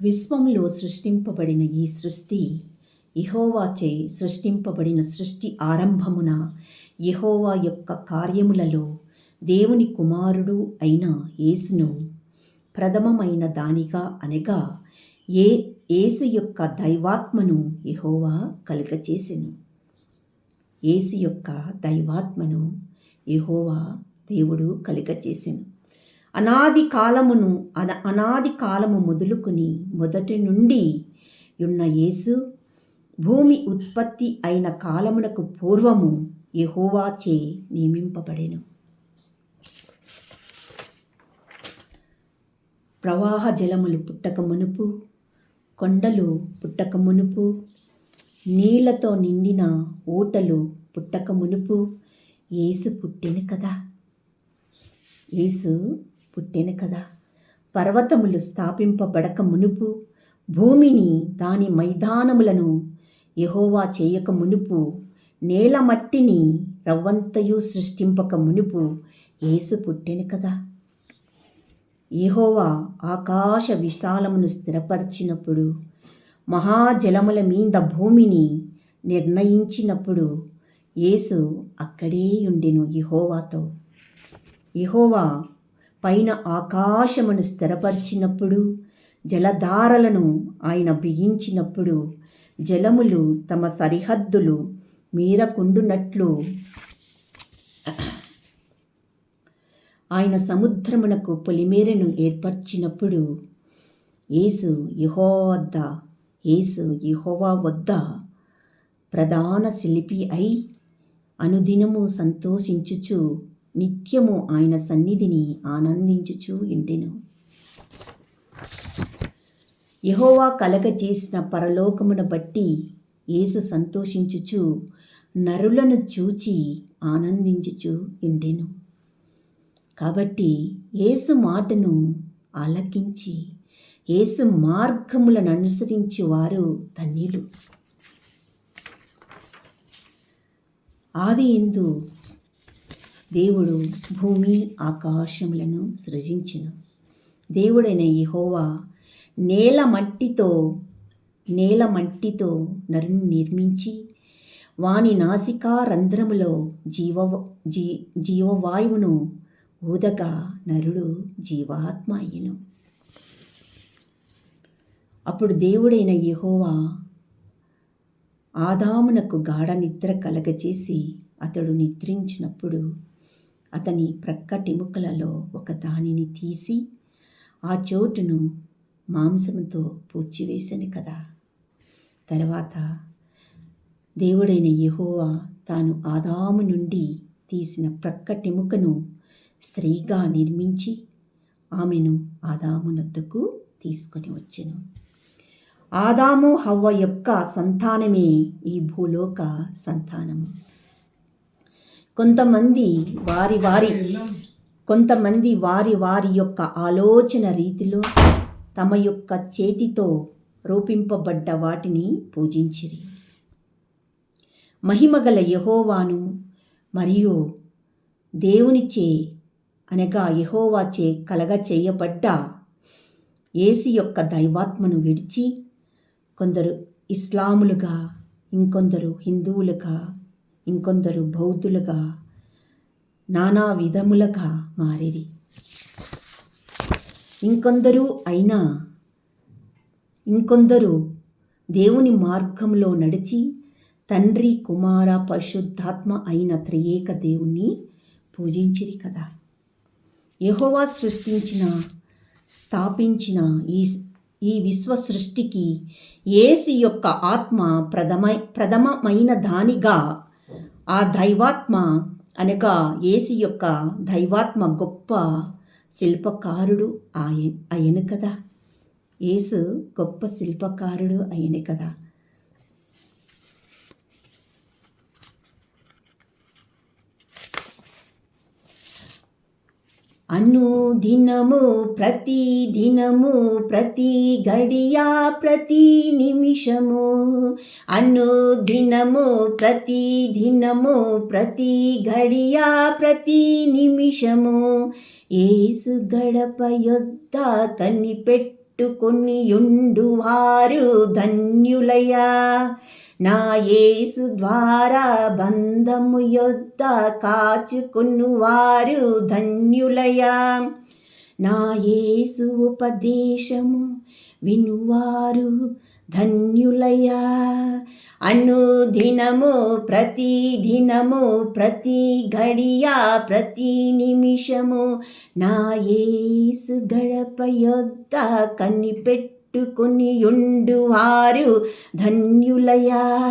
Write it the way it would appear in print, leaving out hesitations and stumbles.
విశ్వంలో సృష్టింపబడిన ఈ సృష్టి యెహోవాచే సృష్టింపబడిన సృష్టి ఆరంభమున యెహోవా యొక్క కార్యములలో దేవుని కుమారుడు అయిన యేసును ప్రథమమైన దానిగా అనగా యేసు యొక్క దైవాత్మను యెహోవా కలుగచేసెను. యేసు యొక్క దైవాత్మను యెహోవా దేవుడు కలుగచేసెను. అనాది కాలము మొదలుకొని మొదటి నుండి ఉన్న యేసు భూమి ఉత్పత్తి అయిన కాలమునకు పూర్వము యెహోవాచే నియమింపబడెను. ప్రవాహ జలములు పుట్టక మునుపు, కొండలు పుట్టక మునుపు, నీళ్లతో నిండిన ఊటలు పుట్టక మునుపు యేసు పుట్టెను కదా. యేసు పుట్టెను కదా. పర్వతములు స్థాపింపబడక మునుపు, భూమిని దాని మైదానములను యెహోవా చేయక మునుపు, నేల మట్టిని రవ్వంతయు సృష్టింపక మునుపు యేసు పుట్టెను కదా. యెహోవా ఆకాశ విశాలమును స్థిరపరిచినప్పుడు, మహాజలముల మీద భూమిని నిర్ణయించినప్పుడు యేసు అక్కడే ఉండెను యెహోవాతో. యెహోవా పైన ఆకాశమును స్థిరపరిచినప్పుడు, జలధారలను ఆయన బిగించినప్పుడు, జలములు తమ సరిహద్దులు మీరకుండునట్లు ఆయన సముద్రమునకు పొలిమేరను ఏర్పరిచినప్పుడు యేసు యెహోవా వద్ద ప్రధాన శిల్పి అయి అనుదినము సంతోషించుచు నిత్యము ఆయన సన్నిధిని ఆనందించుచు ఉండెను. యెహోవా కలగజేసిన పరలోకమును బట్టి యేసు సంతోషించుచు నరులను చూచి ఆనందించుచు ఉండెను. కాబట్టి యేసు మాటను ఆలకించి యేసు మార్గములను అనుసరించి వారు ధన్యులు. ఆదియందు దేవుడు భూమి ఆకాశములను సృజించెను. దేవుడైన యెహోవా నేల మట్టితో నరుని నిర్మించి వాని నాసికా రంధ్రములో జీవవాయువును ఊదగా నరుడు జీవాత్మ అయ్యెను. అప్పుడు దేవుడైన యెహోవా ఆదామునకు గాఢ నిద్ర కలగచేసి అతడు నిద్రించినప్పుడు అతని ప్రక్కటెముకలలో ఒక దానిని తీసి ఆ చోటును మాంసముతో పూడ్చివేసెను కదా. తర్వాత దేవుడైన యెహోవా తాను ఆదాము నుండి తీసిన ప్రక్కటెముకను స్త్రీగా నిర్మించి ఆమెను ఆదాము నొద్దకు తీసుకొని వచ్చెను. ఆదాము హవ్వ యొక్క సంతానమే ఈ భూలోక సంతానము. కొంతమంది వారి యొక్క ఆలోచన రీతిలో తమ యొక్క చేతితో రూపింపబడ్డ వాటిని పూజించిరి. మహిమగల యెహోవాను మరియు దేవునిచే అనగా యెహోవాచే కలగచేయబడ్డ యేసు యొక్క దైవాత్మను విడిచి కొందరు ఇస్లాములుగా, ఇంకొందరు హిందువులుగా, ఇంకొందరు బౌద్ధులుగా, నానా విధములుగా మారిరి. ఇంకొందరు దేవుని మార్గంలో నడిచి తండ్రి, కుమార, పరిశుద్ధాత్మ అయిన త్రియేక దేవుణ్ణి పూజించిరి కదా. యెహోవా స్థాపించిన ఈ విశ్వ సృష్టికి యేసు యొక్క ఆత్మ ప్రథమమైన దానిగా ఆ దైవాత్మ అనగా యేసు యొక్క దైవాత్మ గొప్ప శిల్పకారుడు అయ్యను కదా. యేసు గొప్ప శిల్పకారుడు అయ్యను కదా. అనుదినము ప్రతి దినము ప్రతి గడియా ప్రతి నిమిషము, అనుదినము ప్రతి దినము ప్రతి గడియా ప్రతి నిమిషము యేసు గడప యొద్ద కనిపెట్టి కనిపెట్టుకొనియుండువారు ధన్యులయా. నా యేసు ద్వారా బంధము యొద్ద కాచుకొనువారు ధన్యులయా. నా యేసు ఉపదేశము వినువారు ధన్యులయా. అనుదినము ప్రతిదినము ప్రతి ఘడియ ప్రతి నిమిషము నా యేసు గడప యొద్ద కనిపెట్టుకొనియుండువారు ధన్యులయా.